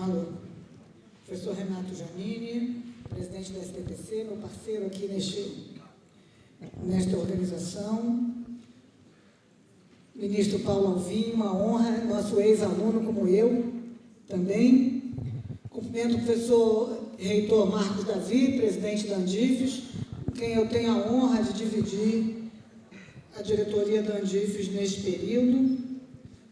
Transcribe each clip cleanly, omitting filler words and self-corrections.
Alô. Professor Renato Giannini, presidente da SBPC, meu parceiro aqui nesta organização. Ministro Paulo Alvim, uma honra, nosso ex-aluno como eu também. Cumprimento o professor reitor Marcos Davi, presidente da Andifes, com quem eu tenho a honra de dividir a diretoria da Andifes neste período.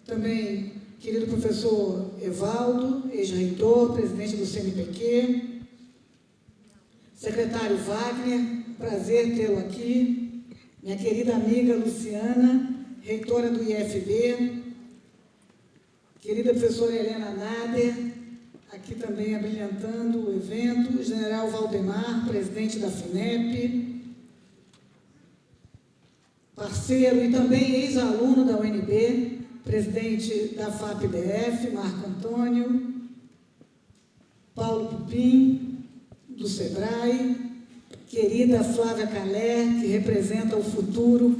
Também, querido professor Evaldo, ex-reitor, presidente do CNPq, secretário Wagner, prazer tê-lo aqui, minha querida amiga Luciana, reitora do IFB, querida professora Helena Nader, aqui também abrilhantando o evento, general Valdemar, presidente da FINEP, parceiro e também ex-aluno da UNB, presidente da FAP-DF, Marco Antônio, Paulo Pupim, do SEBRAE, querida Flávia Calé, que representa o futuro,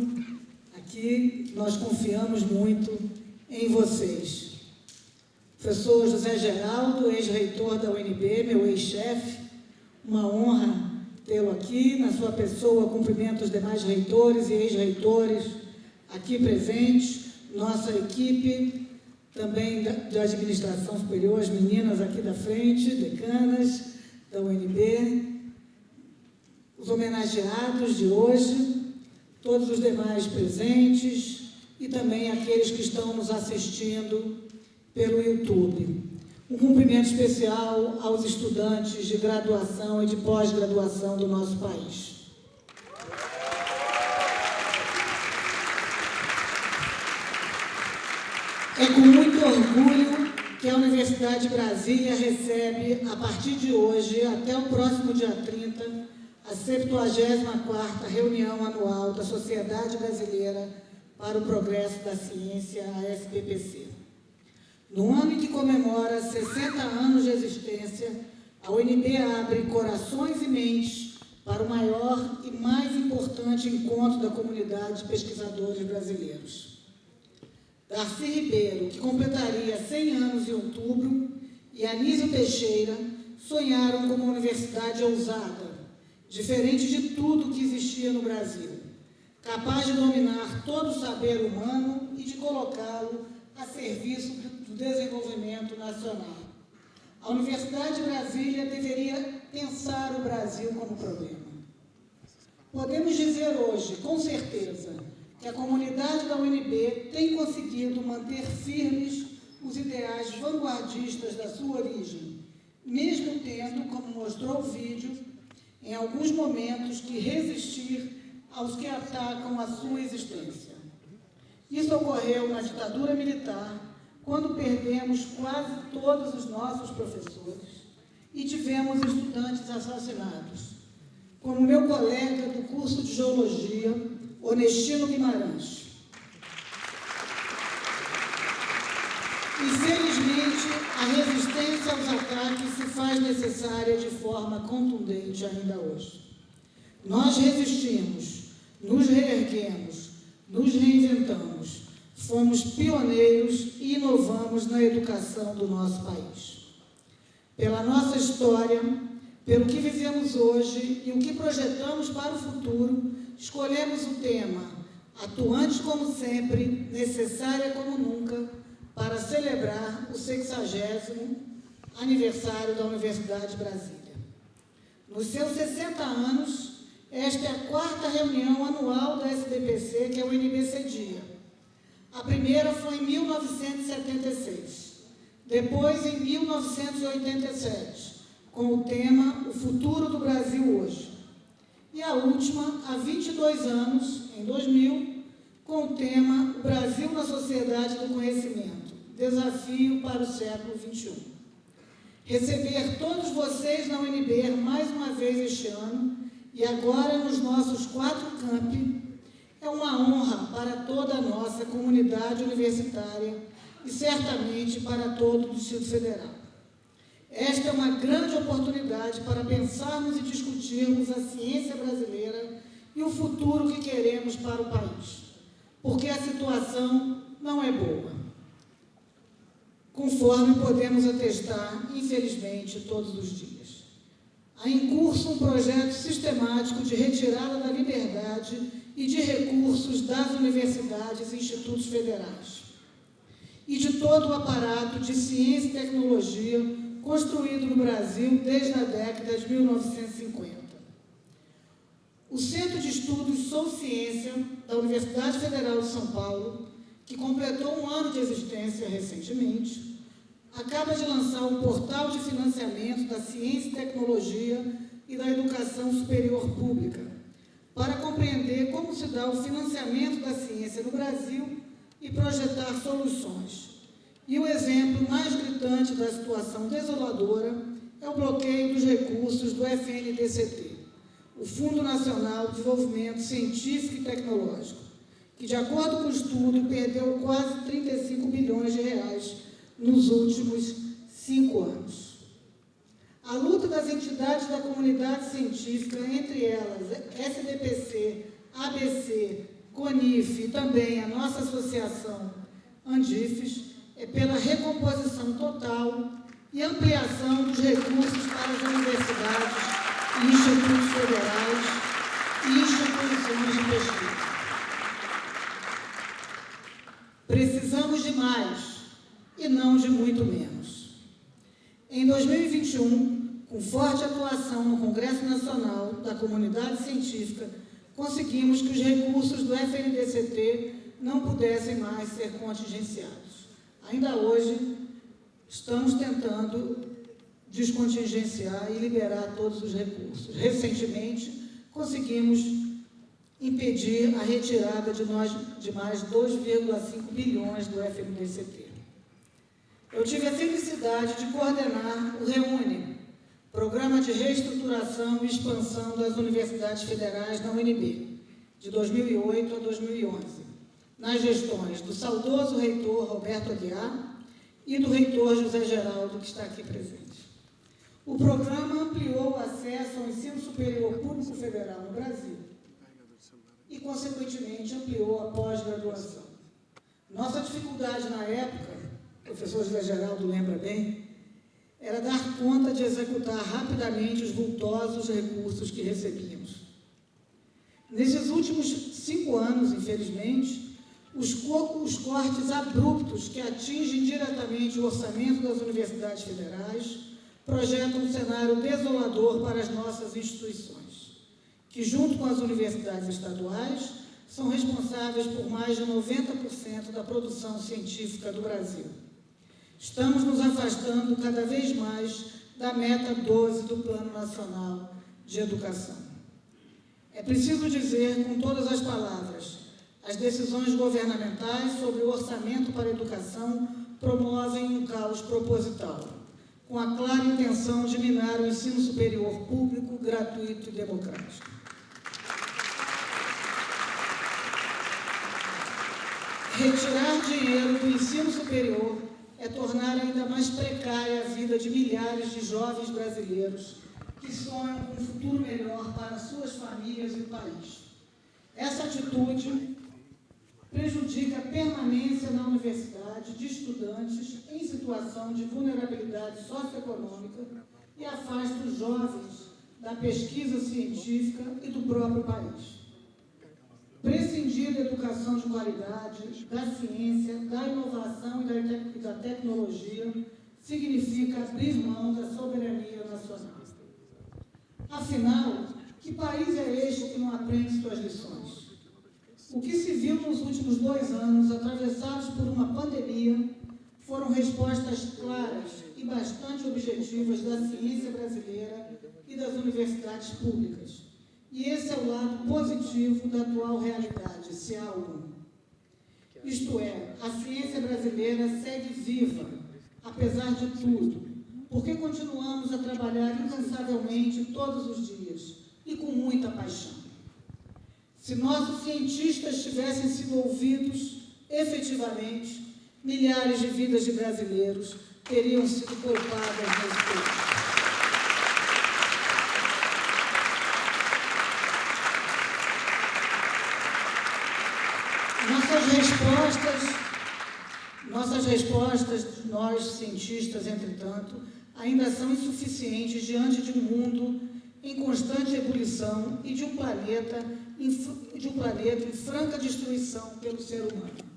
aqui nós confiamos muito em vocês. Professor José Geraldo, ex-reitor da UNB, meu ex-chefe, uma honra tê-lo aqui, na sua pessoa, cumprimento os demais reitores e ex-reitores aqui presentes, nossa equipe também de administração superior, as meninas aqui da frente, decanas da UNB, os homenageados de hoje, todos os demais presentes e também aqueles que estão nos assistindo pelo YouTube. Um cumprimento especial aos estudantes de graduação e de pós-graduação do nosso país. É com muito orgulho que a Universidade de Brasília recebe, a partir de hoje, até o próximo dia 30, a 74ª reunião anual da Sociedade Brasileira para o Progresso da Ciência, a SBPC. No ano em que comemora 60 anos de existência, a UNB abre corações e mentes para o maior e mais importante encontro da comunidade de pesquisadores brasileiros. Darcy Ribeiro, que completaria 100 anos em outubro, e Anísio Teixeira sonharam com uma universidade ousada, diferente de tudo que existia no Brasil, capaz de dominar todo o saber humano e de colocá-lo a serviço do desenvolvimento nacional. A Universidade de Brasília deveria pensar o Brasil como problema. Podemos dizer hoje, com certeza, que a comunidade da UNB tem conseguido manter firmes os ideais vanguardistas da sua origem, mesmo tendo, como mostrou o vídeo, em alguns momentos que resistir aos que atacam a sua existência. Isso ocorreu na ditadura militar, quando perdemos quase todos os nossos professores e tivemos estudantes assassinados, como meu colega do curso de Geologia, Onestino Guimarães. E, felizmente, a resistência aos ataques se faz necessária de forma contundente ainda hoje. Nós resistimos, nos reerguemos, nos reinventamos, fomos pioneiros e inovamos na educação do nosso país. Pela nossa história, pelo que vivemos hoje e o que projetamos para o futuro, escolhemos o tema, atuante como sempre, necessária como nunca, para celebrar o 60º aniversário da Universidade de Brasília. Nos seus 60 anos, esta é a 4ª reunião anual da SBPC que a UNB cedia. A primeira foi em 1976, depois em 1987, com o tema O Futuro do Brasil Hoje. E a última, há 22 anos, em 2000, com o tema O Brasil na Sociedade do Conhecimento, Desafio para o Século XXI. Receber todos vocês na UNB mais uma vez este ano, e agora nos nossos 4 campi, é uma honra para toda a nossa comunidade universitária e certamente para todo o Distrito Federal. Esta é uma grande oportunidade para pensarmos e discutirmos a ciência brasileira e o futuro que queremos para o país, porque a situação não é boa. Com conforme podemos atestar, infelizmente, todos os dias. Há em curso um projeto sistemático de retirada da liberdade e de recursos das universidades e institutos federais, e de todo o aparato de ciência e tecnologia construído no Brasil desde a década de 1950. O Centro de Estudos Sou Ciência, da Universidade Federal de São Paulo, que completou um ano de existência recentemente, acaba de lançar um portal de financiamento da ciência e tecnologia e da educação superior pública, para compreender como se dá o financiamento da ciência no Brasil e projetar soluções. E o exemplo mais gritante da situação desoladora é o bloqueio dos recursos do FNDCT, o Fundo Nacional de Desenvolvimento Científico e Tecnológico, que, de acordo com o estudo, perdeu quase 35 bilhões de reais nos últimos 5 anos. A luta das entidades da comunidade científica, entre elas SBPC, ABC, CONIF e também a nossa associação Andifes, é pela recomposição total e ampliação dos recursos para as universidades e institutos federais e instituições de pesquisa. Precisamos de mais e não de muito menos. Em 2021, com forte atuação no Congresso Nacional da Comunidade Científica, conseguimos que os recursos do FNDCT não pudessem mais ser contingenciados. Ainda hoje, estamos tentando descontingenciar e liberar todos os recursos. Recentemente, conseguimos impedir a retirada de mais 2,5 bilhões do FNDCT. Eu tive a felicidade de coordenar o REUNE, Programa de Reestruturação e Expansão das Universidades Federais da UNB, de 2008 a 2011, nas gestões do saudoso reitor Roberto Aguiar e do reitor José Geraldo, que está aqui presente. O programa ampliou o acesso ao ensino superior público federal no Brasil e, consequentemente, ampliou a pós-graduação. Nossa dificuldade na época, o professor José Geraldo lembra bem, era dar conta de executar rapidamente os vultosos recursos que recebíamos. Nesses últimos 5 anos, infelizmente, os cortes abruptos que atingem diretamente o orçamento das universidades federais projetam um cenário desolador para as nossas instituições, que, junto com as universidades estaduais, são responsáveis por mais de 90% da produção científica do Brasil. Estamos nos afastando cada vez mais da meta 12 do Plano Nacional de Educação. É preciso dizer com todas as palavras: as decisões governamentais sobre o orçamento para a educação promovem um caos proposital, com a clara intenção de minar o ensino superior público, gratuito e democrático. Retirar dinheiro do ensino superior é tornar ainda mais precária a vida de milhares de jovens brasileiros que sonham com um futuro melhor para suas famílias e o país. Essa atitude prejudica a permanência na universidade de estudantes em situação de vulnerabilidade socioeconômica e afasta os jovens da pesquisa científica e do próprio país. Prescindir da educação de qualidade, da ciência, da inovação e da tecnologia significa abrir mão da soberania nacional. Afinal, que país é este que não aprende suas lições? O que se viu nos últimos 2 anos, atravessados por uma pandemia, foram respostas claras e bastante objetivas da ciência brasileira e das universidades públicas. E esse é o lado positivo da atual realidade, se há algum. Isto é, a ciência brasileira segue viva, apesar de tudo, porque continuamos a trabalhar incansavelmente todos os dias e com muita paixão. Se nossos cientistas tivessem sido ouvidos efetivamente, milhares de vidas de brasileiros teriam sido poupadas nesse período. Nossas respostas, nós, cientistas, entretanto, ainda são insuficientes diante de um mundo em constante ebulição e de um planeta em franca destruição pelo ser humano.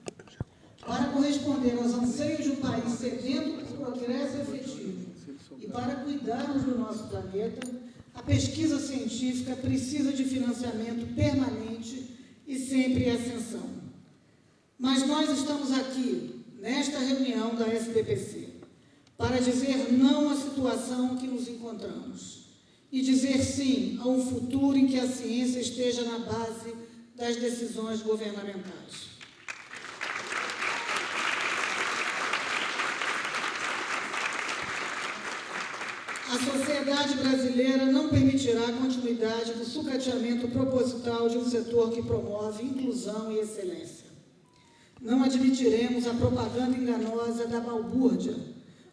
Para corresponder aos anseios de um país sedento por progresso efetivo e para cuidarmos do nosso planeta, a pesquisa científica precisa de financiamento permanente e sempre em ascensão. Mas nós estamos aqui, nesta reunião da SBPC, para dizer não à situação em que nos encontramos e dizer sim a um futuro em que a ciência esteja na base das decisões governamentais. A sociedade brasileira não permitirá a continuidade do sucateamento proposital de um setor que promove inclusão e excelência. Não admitiremos a propaganda enganosa da balbúrdia,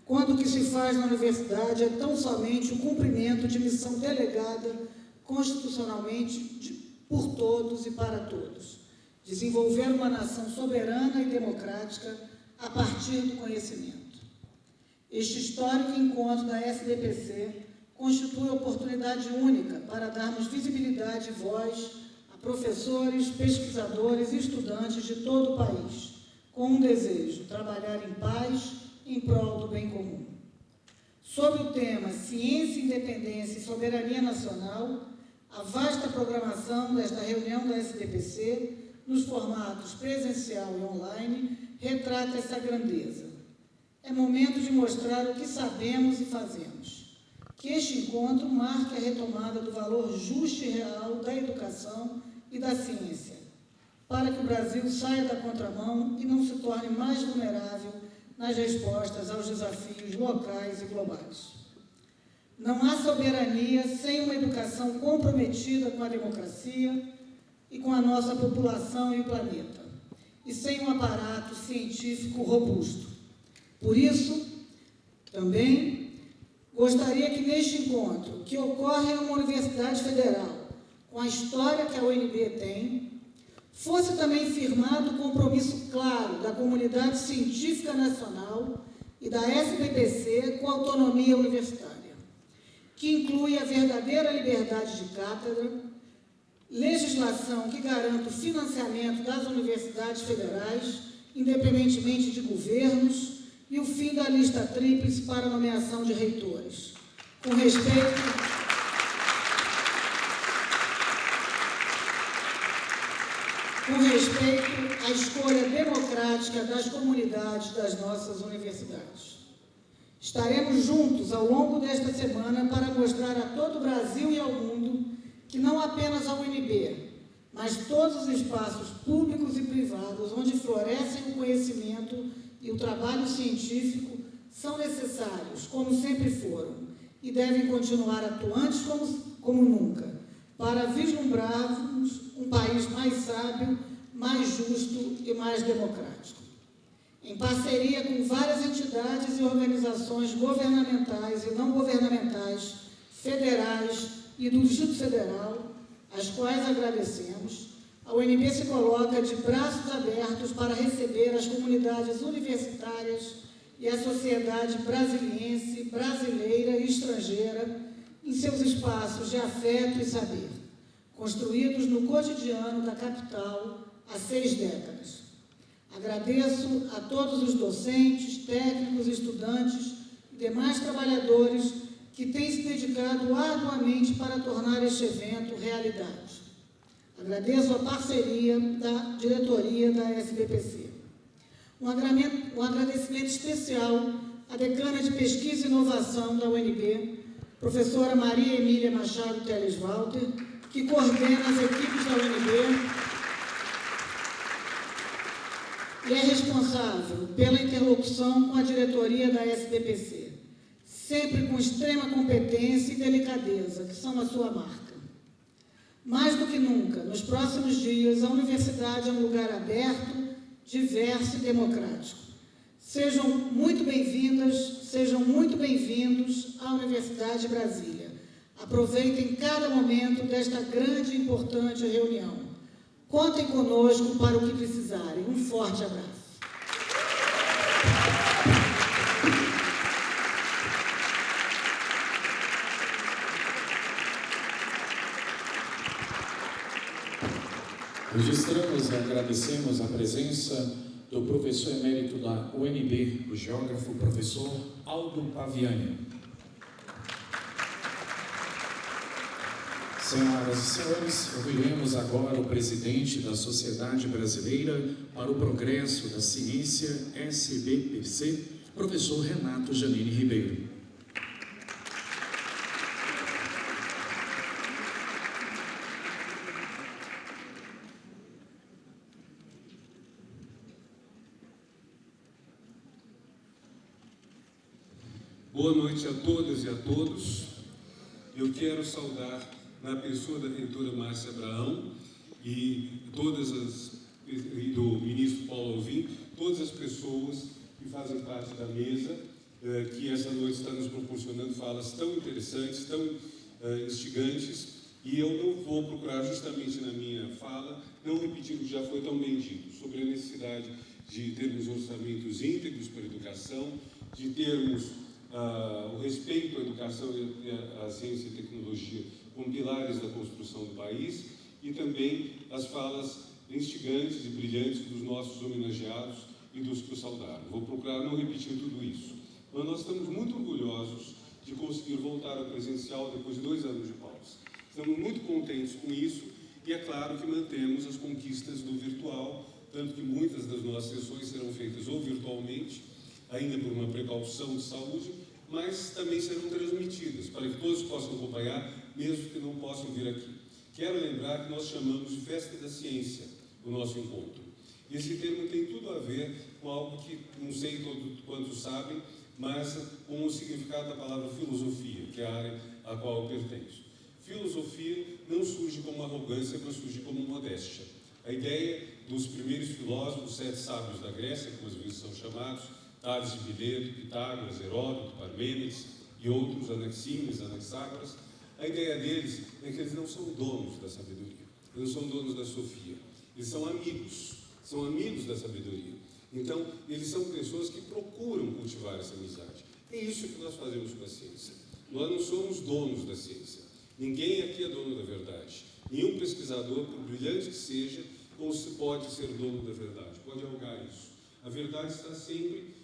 quando o que se faz na universidade é tão somente o cumprimento de missão delegada constitucionalmente por todos e para todos, desenvolver uma nação soberana e democrática a partir do conhecimento. Este histórico encontro da SBPC constitui oportunidade única para darmos visibilidade e voz a professores, pesquisadores e estudantes de todo o país, com um desejo: trabalhar em paz em prol do bem comum. Sobre o tema Ciência, Independência e Soberania Nacional, a vasta programação desta reunião da SBPC, nos formatos presencial e online, retrata essa grandeza. É momento de mostrar o que sabemos e fazemos. Que este encontro marque a retomada do valor justo e real da educação e da ciência, para que o Brasil saia da contramão e não se torne mais vulnerável nas respostas aos desafios locais e globais. Não há soberania sem uma educação comprometida com a democracia e com a nossa população e o planeta, e sem um aparato científico robusto. Por isso, também, gostaria que neste encontro, que ocorre em uma universidade federal, com a história que a UNB tem, fosse também firmado o compromisso claro da comunidade científica nacional e da SBPC com a autonomia universitária, que inclui a verdadeira liberdade de cátedra, legislação que garanta o financiamento das universidades federais, independentemente de governos, e o fim da lista tríplice para a nomeação de reitores, com respeito à escolha democrática das comunidades das nossas universidades. Estaremos juntos ao longo desta semana para mostrar a todo o Brasil e ao mundo que não apenas a UNB, mas todos os espaços públicos e privados onde florescem o conhecimento e o trabalho científico são necessários, como sempre foram, e devem continuar atuantes como nunca, para vislumbrarmos um país mais sábio, mais justo e mais democrático. Em parceria com várias entidades e organizações governamentais e não governamentais, federais e do Distrito Federal, às quais agradecemos, a UNB se coloca de braços abertos para receber as comunidades universitárias e a sociedade brasiliense, brasileira e estrangeira em seus espaços de afeto e saber, construídos no cotidiano da capital há 6 décadas. Agradeço a todos os docentes, técnicos, estudantes e demais trabalhadores que têm se dedicado arduamente para tornar este evento realidade. Agradeço a parceria da diretoria da SBPC. Um agradecimento especial à decana de Pesquisa e Inovação da UNB, professora Maria Emília Machado Teles Walter, que coordena as equipes da UNB e é responsável pela interlocução com a diretoria da SBPC, sempre com extrema competência e delicadeza, que são a sua marca. Mais do que nunca, nos próximos dias, a universidade é um lugar aberto, diverso e democrático. Sejam muito bem-vindas, sejam muito bem-vindos à Universidade de Brasília. Aproveitem cada momento desta grande e importante reunião. Contem conosco para o que precisarem. Um forte abraço. Registramos e agradecemos a presença do professor emérito da UNB, o geógrafo professor Aldo Paviani. Senhoras e senhores, ouviremos agora o presidente da Sociedade Brasileira para o Progresso da Ciência, SBPC, professor Renato Janine Ribeiro. Boa noite a todas e a todos. Eu quero saudar, na pessoa da reitora Márcia Abraão e do ministro Paulo Alvim, todas as pessoas que fazem parte da mesa, que essa noite está nos proporcionando falas tão interessantes, tão instigantes, e eu não vou procurar justamente na minha fala não repetir o que já foi tão bem dito, sobre a necessidade de termos orçamentos íntegros para a educação, de termos o respeito à educação e à ciência e tecnologia como pilares da construção do país, e também as falas instigantes e brilhantes dos nossos homenageados e dos que o saudaram. Vou procurar não repetir tudo isso. Mas nós estamos muito orgulhosos de conseguir voltar ao presencial depois de 2 anos de pausa. Estamos muito contentes com isso e é claro que mantemos as conquistas do virtual, tanto que muitas das nossas sessões serão feitas ou virtualmente, ainda por uma precaução de saúde, mas também serão transmitidas, para que todos possam acompanhar, mesmo que não possam vir aqui. Quero lembrar que nós chamamos de Festa da Ciência o nosso encontro. E esse termo tem tudo a ver com algo que, não sei quantos sabem, mas com o significado da palavra filosofia, que é a área a qual eu pertenço. Filosofia não surge como arrogância, mas surge como modéstia. A ideia dos primeiros filósofos, 7 sábios da Grécia, como às vezes são chamados, Tales de Mileto, Pitágoras, Heródoto, Parmênides e outros, Anaxímenes, Anaxágoras, a ideia deles é que eles não são donos da sabedoria, eles não são donos da sofia, eles são amigos da sabedoria. Então, eles são pessoas que procuram cultivar essa amizade. É isso que nós fazemos com a ciência. Nós não somos donos da ciência. Ninguém aqui é dono da verdade. Nenhum pesquisador, por brilhante que seja, pode ser dono da verdade, pode algar isso. A verdade está sempre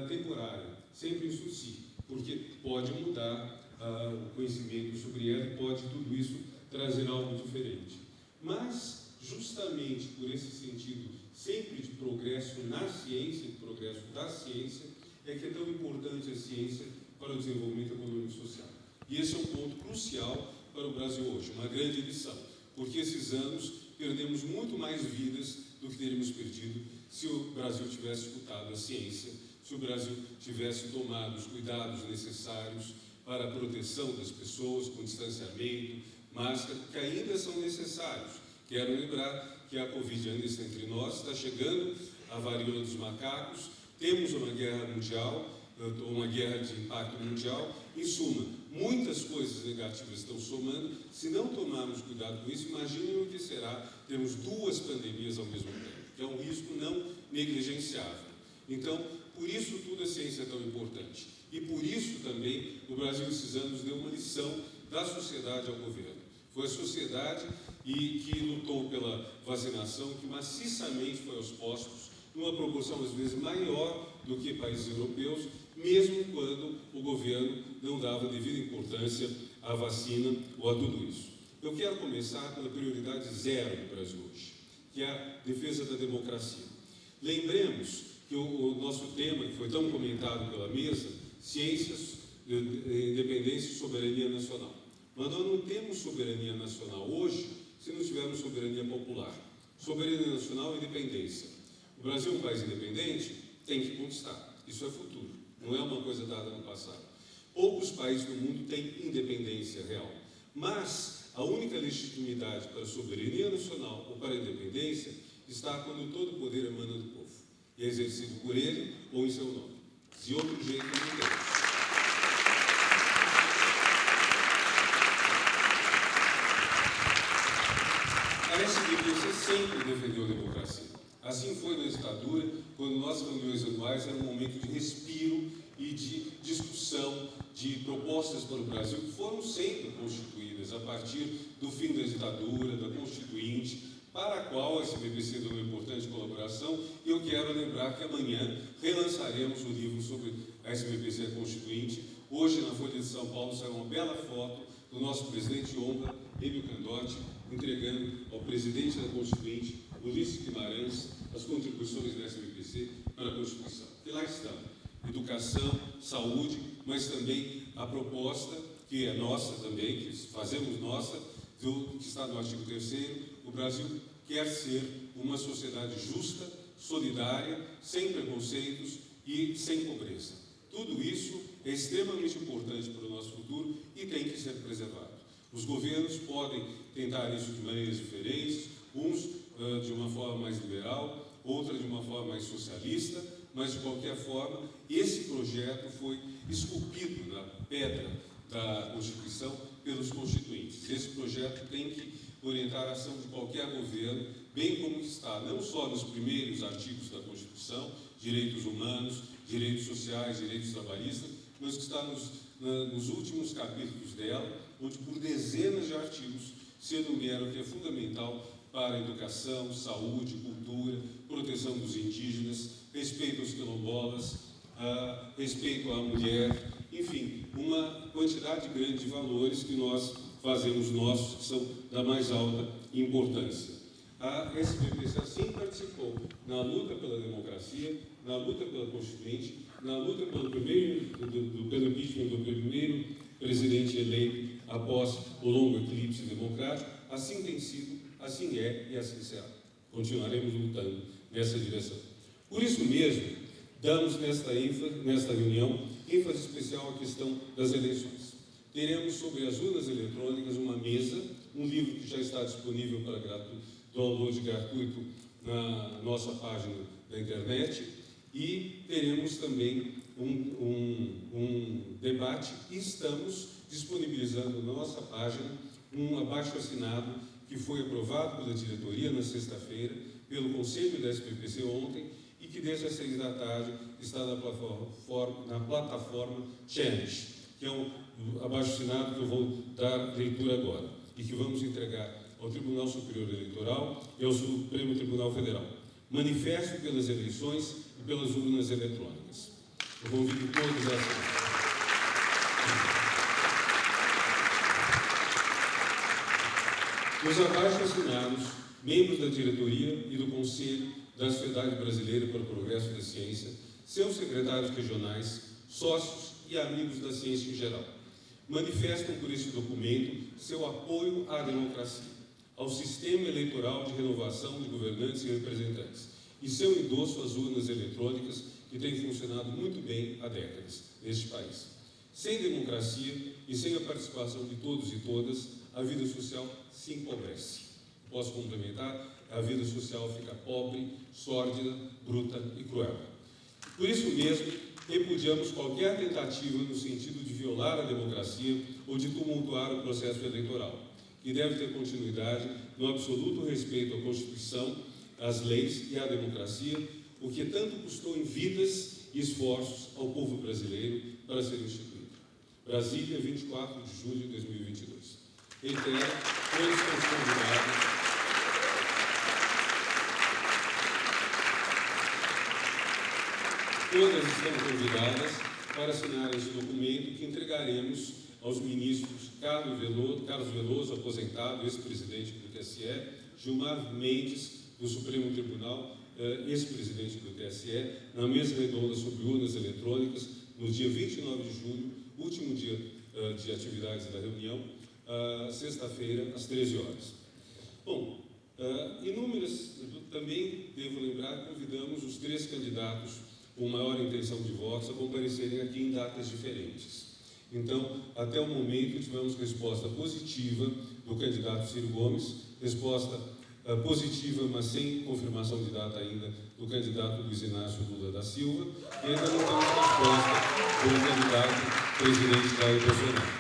temporária, sempre em si, porque pode mudar o conhecimento sobre ela e pode tudo isso trazer algo diferente. Mas, justamente por esse sentido sempre de progresso na ciência, de progresso da ciência, é que é tão importante a ciência para o desenvolvimento econômico e social. E esse é um ponto crucial para o Brasil hoje, uma grande lição, porque esses anos perdemos muito mais vidas do que teríamos perdido se o Brasil tivesse escutado a ciência, se o Brasil tivesse tomado os cuidados necessários para a proteção das pessoas, com distanciamento, máscara, que ainda são necessários. Quero lembrar que a Covid ainda está entre nós, está chegando a varíola dos macacos, temos uma guerra mundial, uma guerra de impacto mundial. Em suma, muitas coisas negativas estão somando. Se não tomarmos cuidado com isso, imaginem o que será termos 2 pandemias ao mesmo tempo, que é um risco não negligenciável. Então, por isso tudo a ciência é tão importante. E por isso também o Brasil esses anos deu uma lição da sociedade ao governo. Foi a sociedade que lutou pela vacinação, que maciçamente foi aos postos, numa proporção às vezes maior do que países europeus, mesmo quando o governo não dava devida importância à vacina ou a tudo isso. Eu quero começar pela prioridade 0 do Brasil hoje, que é a defesa da democracia. Lembremos que o nosso tema, que foi tão comentado pela mesa, ciências, independência e soberania nacional. Mas nós não temos soberania nacional hoje se não tivermos soberania popular. Soberania nacional e independência. O Brasil é um país independente, tem que conquistar. Isso é futuro, não é uma coisa dada no passado. Poucos países do mundo têm independência real. Mas a única legitimidade para a soberania nacional ou para a independência está quando todo o poder emana do povo e é exercido por ele ou em seu nome. De outro jeito, não tem. A SBPC sempre defendeu a democracia. Assim foi na ditadura, quando nossas reuniões anuais eram um momento de respiro e de discussão de propostas para o Brasil, que foram sempre constituídas a partir do fim da ditadura, da Constituinte, para a qual a SBPC deu uma importante colaboração, e eu quero lembrar que amanhã relançaremos o livro sobre a SBPC Constituinte. Hoje, na Folha de São Paulo, saiu uma bela foto do nosso presidente de honra, Emílio Candotti, entregando ao presidente da Constituinte, Ulisses Guimarães, as contribuições da SBPC para a Constituição. E lá estão: educação, saúde, mas também a proposta, que é nossa também, que fazemos nossa, que está no artigo 3º, o Brasil quer ser uma sociedade justa, solidária, sem preconceitos e sem pobreza. Tudo isso é extremamente importante para o nosso futuro e tem que ser preservado. Os governos podem tentar isso de maneiras diferentes, uns de uma forma mais liberal, outra de uma forma mais socialista, mas de qualquer forma, esse projeto foi esculpido na pedra da Constituição pelos constituintes. Esse projeto tem que orientar a ação de qualquer governo, bem como está não só nos primeiros artigos da Constituição, direitos humanos, direitos sociais, direitos trabalhistas, mas que está nos últimos capítulos dela, onde por dezenas de artigos se enumera o que é fundamental para a educação, saúde, cultura, proteção dos indígenas, respeito aos quilombolas, respeito à mulher, enfim, uma quantidade grande de valores que nós fazemos nossos, que são da mais alta importância. A SBPC assim participou na luta pela democracia, na luta pela Constituinte, na luta pelo impeachment do primeiro presidente eleito após o longo eclipse democrático. Assim tem sido, assim é e assim será. Continuaremos lutando nessa direção. Por isso mesmo, damos nesta reunião ênfase especial à questão das eleições. Teremos sobre as urnas eletrônicas uma mesa, um livro que já está disponível para download gratuito na nossa página da internet, e teremos também um debate, e estamos disponibilizando na nossa página um abaixo-assinado que foi aprovado pela diretoria na sexta-feira, pelo Conselho da SBPC ontem, e que desde as 6 da tarde está na plataforma Challenge, que é um abaixo-assinado que eu vou dar leitura agora, e que vamos entregar ao Tribunal Superior Eleitoral e ao Supremo Tribunal Federal. Manifesto pelas eleições e pelas urnas eletrônicas. Eu convido todos a assinar. Os abaixo-assinados, membros da diretoria e do Conselho da Sociedade Brasileira para o Progresso da Ciência, seus secretários regionais, sócios e amigos da ciência em geral, manifestam por esse documento seu apoio à democracia, ao sistema eleitoral de renovação de governantes e representantes, e seu endosso às urnas eletrônicas, que têm funcionado muito bem há décadas neste país. Sem democracia e sem a participação de todos e todas, a vida social se empobrece. Posso complementar? A vida social fica pobre, sórdida, bruta e cruel. Por isso mesmo, repudiamos qualquer tentativa no sentido de violar a democracia ou de tumultuar o processo eleitoral, que deve ter continuidade no absoluto respeito à Constituição, às leis e à democracia, o que tanto custou em vidas e esforços ao povo brasileiro para ser instituído. Brasília, 24 de julho de 2022. Reitero, todos estão convidados. Todas estão convidadas para assinar esse documento que entregaremos aos ministros Carlos Veloso, aposentado, ex-presidente do TSE, Gilmar Mendes, do Supremo Tribunal, ex-presidente do TSE, na mesa redonda sobre urnas eletrônicas, no dia 29 de julho, último dia de atividades da reunião, sexta-feira, às 13 horas. Bom, também devo lembrar, convidamos os 3 candidatos com maior intenção de votos a comparecerem aqui em datas diferentes. Então, até o momento, tivemos resposta positiva do candidato Ciro Gomes, resposta positiva, mas sem confirmação de data ainda, do candidato Luiz Inácio Lula da Silva, e ainda não temos resposta do candidato presidente Jair Bolsonaro.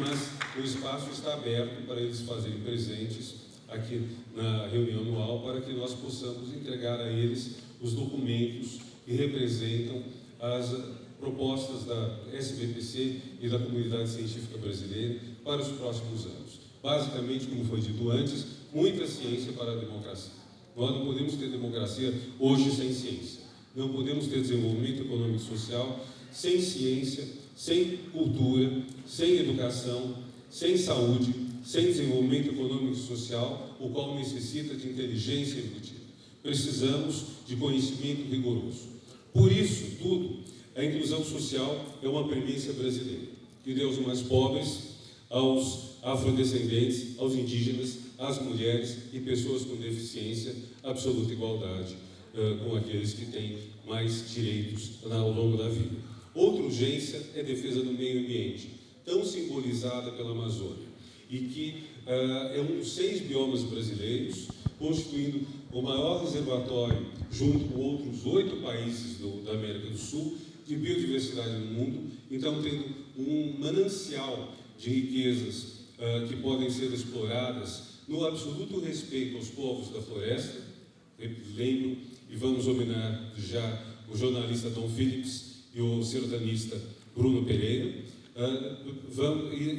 Mas o espaço está aberto para eles fazerem presentes aqui na reunião anual para que nós possamos entregar a eles os documentos que representam as propostas da SBPC e da comunidade científica brasileira para os próximos anos. Basicamente, como foi dito antes, muita ciência para a democracia. Nós não podemos ter democracia hoje sem ciência. Não podemos ter desenvolvimento econômico e social sem ciência, sem cultura, sem educação, sem saúde, sem desenvolvimento econômico e social, o qual necessita de inteligência evolutiva. Precisamos de conhecimento rigoroso. Por isso tudo, a inclusão social é uma premissa brasileira, que dê aos mais pobres, aos afrodescendentes, aos indígenas, às mulheres e pessoas com deficiência, absoluta igualdade com aqueles que têm mais direitos ao longo da vida. Outra urgência é a defesa do meio ambiente, tão simbolizada pela Amazônia, e que é um dos 6 biomas brasileiros, constituindo o maior reservatório, junto com outros 8 países da América do Sul, de biodiversidade no mundo, então tendo um manancial de riquezas que podem ser exploradas no absoluto respeito aos povos da floresta. Lembro e vamos homenagear já o jornalista Tom Phillips e o sertanista Bruno Pereira.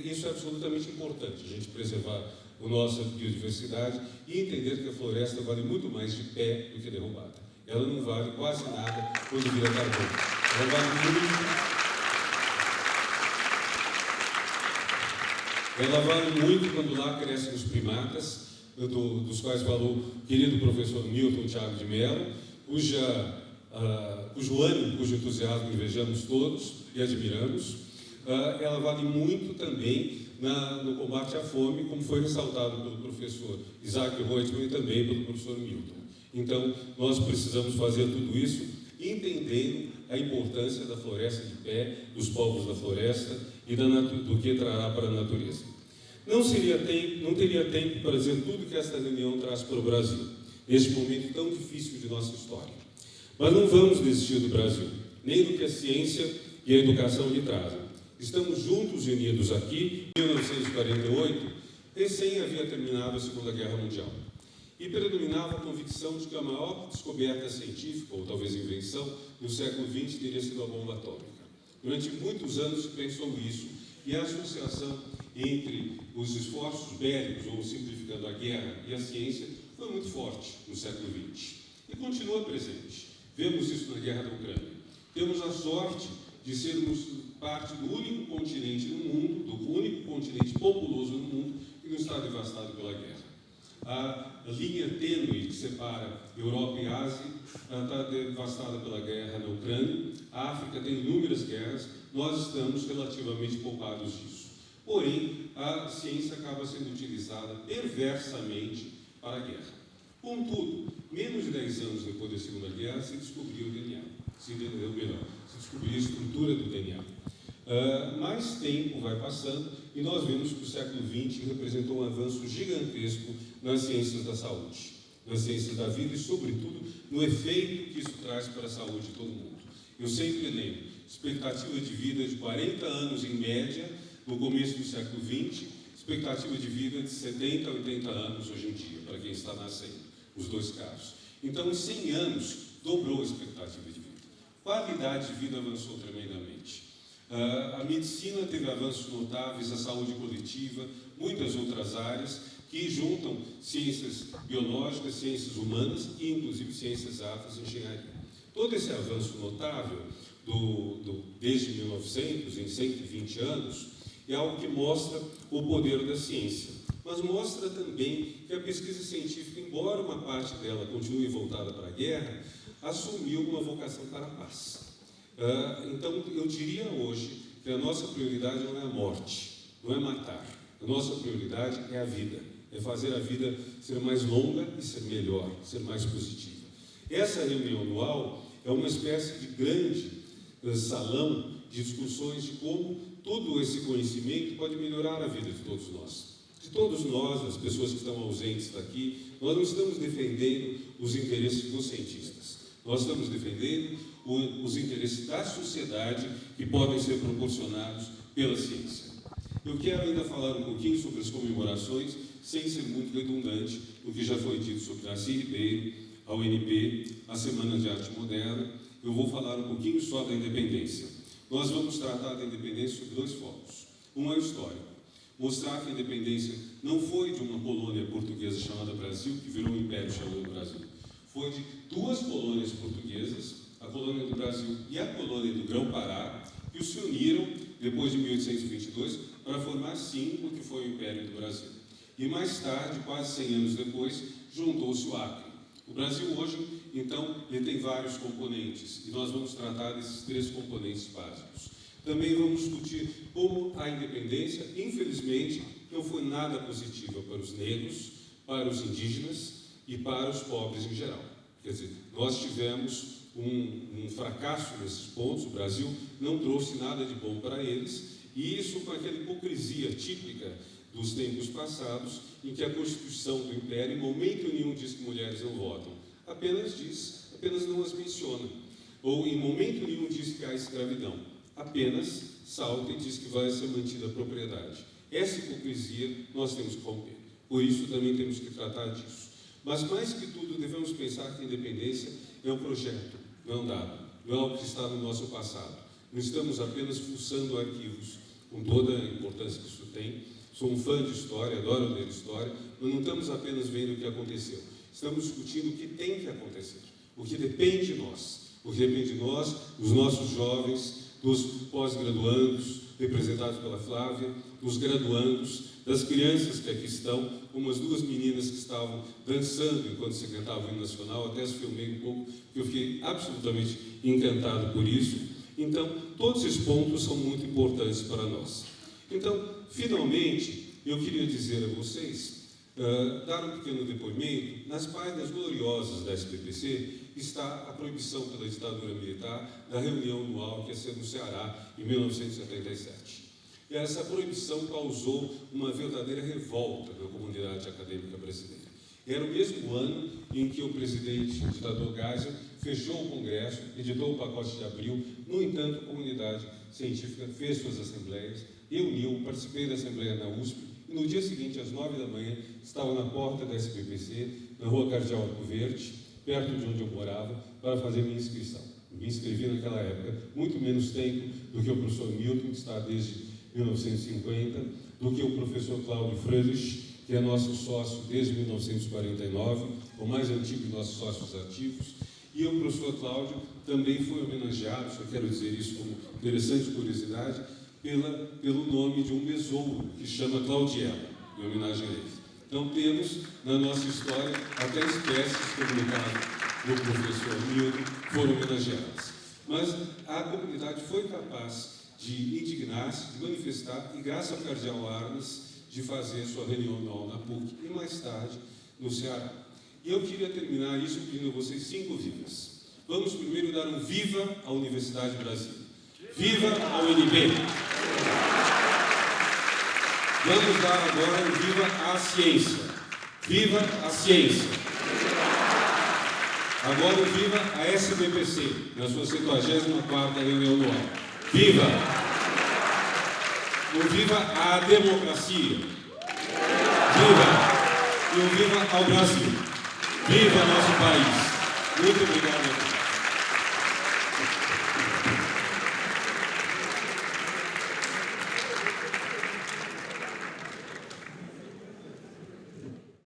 Isso é absolutamente importante, a gente preservar a nossa biodiversidade e entender que a floresta vale muito mais de pé do que derrubada. Ela não vale quase nada quando vira carbono. Ela vale muito. Ela vale muito quando lá crescem os primatas, dos quais falou o querido professor Milton Thiago de Mello, cujo ânimo, cujo entusiasmo invejamos todos e admiramos. Ela vale muito também no combate à fome, como foi ressaltado pelo professor Isaac Reutemann e também pelo professor Milton. Então, nós precisamos fazer tudo isso entendendo a importância da floresta de pé, dos povos da floresta e do que trará para a natureza. Não teria tempo para dizer tudo que esta reunião traz para o Brasil, neste momento tão difícil de nossa história. Mas não vamos desistir do Brasil, nem do que a ciência e a educação lhe trazem. Estamos juntos e unidos aqui. Em 1948, recém havia terminado a Segunda Guerra Mundial. E predominava a convicção de que a maior descoberta científica, ou talvez invenção, do século XX teria sido a bomba atômica. Durante muitos anos se pensou isso, e a associação entre os esforços bélicos, ou simplificando a guerra, e a ciência, foi muito forte no século XX. E continua presente. Vemos isso na guerra da Ucrânia. Temos a sorte de sermos parte do único continente no mundo, do único continente populoso no mundo, que não está devastado pela guerra. A linha tênue que separa Europa e Ásia está devastada pela guerra na Ucrânia. A África tem inúmeras guerras, nós estamos relativamente poupados disso. Porém, a ciência acaba sendo utilizada perversamente para a guerra. Contudo, menos de 10 anos depois da Segunda Guerra, se descobriu o DNA, se descobriu a estrutura do DNA. Mais tempo vai passando e nós vemos que o século XX representou um avanço gigantesco nas ciências da saúde, nas ciências da vida e, sobretudo, no efeito que isso traz para a saúde de todo mundo. Eu sempre lembro, expectativa de vida de 40 anos em média no começo do século XX, expectativa de vida de 70 a 80 anos hoje em dia, para quem está nascendo, os dois casos. Então, em 100 anos, dobrou a expectativa de vida. A qualidade de vida avançou tremendamente. A medicina teve avanços notáveis, a saúde coletiva, muitas outras áreas que juntam ciências biológicas, ciências humanas e, inclusive, ciências afros e engenharia. Todo esse avanço notável, desde 1900, em 120 anos, é algo que mostra o poder da ciência, mas mostra também que a pesquisa científica, embora uma parte dela continue voltada para a guerra, assumiu uma vocação para a paz. Então, eu diria hoje que a nossa prioridade não é a morte, não é matar. A nossa prioridade é a vida, é fazer a vida ser mais longa e ser melhor, ser mais positiva. Essa reunião anual é uma espécie de grande salão de discussões de como todo esse conhecimento pode melhorar a vida de todos nós. De todos nós, as pessoas que estão ausentes daqui, nós não estamos defendendo os interesses dos cientistas. Nós estamos defendendo os interesses da sociedade que podem ser proporcionados pela ciência. Eu quero ainda falar um pouquinho sobre as comemorações, sem ser muito redundante o que já foi dito sobre Darcy Ribeiro, a UNB, a Semana de Arte Moderna, eu vou falar um pouquinho só da independência. Nós vamos tratar da independência sobre dois focos. Um é o histórico, mostrar que a independência não foi de uma colônia portuguesa chamada Brasil, que virou um império chamado Brasil. Foi de duas colônias portuguesas, a colônia do Brasil e a colônia do Grão-Pará, que se uniram, depois de 1822, para formar, sim, o que foi o Império do Brasil. E mais tarde, quase 100 anos depois, juntou-se o Acre. O Brasil hoje, então, ele tem vários componentes, e nós vamos tratar desses três componentes básicos. Também vamos discutir como a independência, infelizmente, não foi nada positiva para os negros, para os indígenas e para os pobres em geral. Quer dizer, nós tivemos um fracasso nesses pontos, o Brasil não trouxe nada de bom para eles, e isso com aquela hipocrisia típica dos tempos passados, em que a Constituição do Império, em momento nenhum, diz que mulheres não votam, apenas não as menciona, ou em momento nenhum diz que há escravidão, apenas salta e diz que vai ser mantida a propriedade. Essa hipocrisia nós temos que romper, por isso também temos que tratar disso. Mas mais que tudo devemos pensar que a independência é um projeto, não é um dado, não é algo que está no nosso passado. Não estamos apenas fuçando arquivos, com toda a importância que isso tem. Sou um fã de história, adoro ler história, mas não estamos apenas vendo o que aconteceu. Estamos discutindo o que tem que acontecer, o que depende de nós. O que depende de nós, dos nossos jovens, dos pós-graduandos, representados pela Flávia, dos graduandos, das crianças que aqui estão, como as duas meninas que estavam dançando enquanto se cantava o hino nacional, até se filmei um pouco, porque eu fiquei absolutamente encantado por isso. Então, todos esses pontos são muito importantes para nós. Então, finalmente, eu queria dizer a vocês, dar um pequeno depoimento. Nas páginas gloriosas da SBPC está a proibição pela ditadura militar da reunião anual que ia ser no Ceará, em 1977. E essa proibição causou uma verdadeira revolta na comunidade acadêmica brasileira. Era o mesmo ano em que o presidente, o ditador Geisel, fechou o Congresso, editou o pacote de abril. No entanto, a comunidade científica fez suas assembleias, reuniu, participei da assembleia na USP, e no dia seguinte, às 9 da manhã, estava na porta da SBPC, na rua Cardeal Arco Verde, perto de onde eu morava, para fazer minha inscrição. Me inscrevi naquela época, muito menos tempo do que o professor Milton, que está desde 1950, do que o professor Cláudio Fröhlich, que é nosso sócio desde 1949, o mais antigo de nossos sócios ativos, e o professor Cláudio também foi homenageado, só quero dizer isso como interessante curiosidade, pelo nome de um besouro que chama Claudiela, em homenagem a ele. Então temos na nossa história até espécies, como no caso do professor Milton, foram homenageadas. Mas a comunidade foi capaz de indignar-se, de manifestar, e graças ao cardeal Arnes, de fazer sua reunião anual na PUC e mais tarde no Ceará. E eu queria terminar isso pedindo a vocês 5 vivas. Vamos primeiro dar um viva à Universidade de Brasília. Viva a UNB! Vamos dar agora um viva à ciência. Viva a ciência! Agora um viva a SBPC, na sua 74ª reunião anual. Viva! Um viva à democracia! Viva! E um viva ao Brasil! Viva nosso país! Muito obrigado a todos.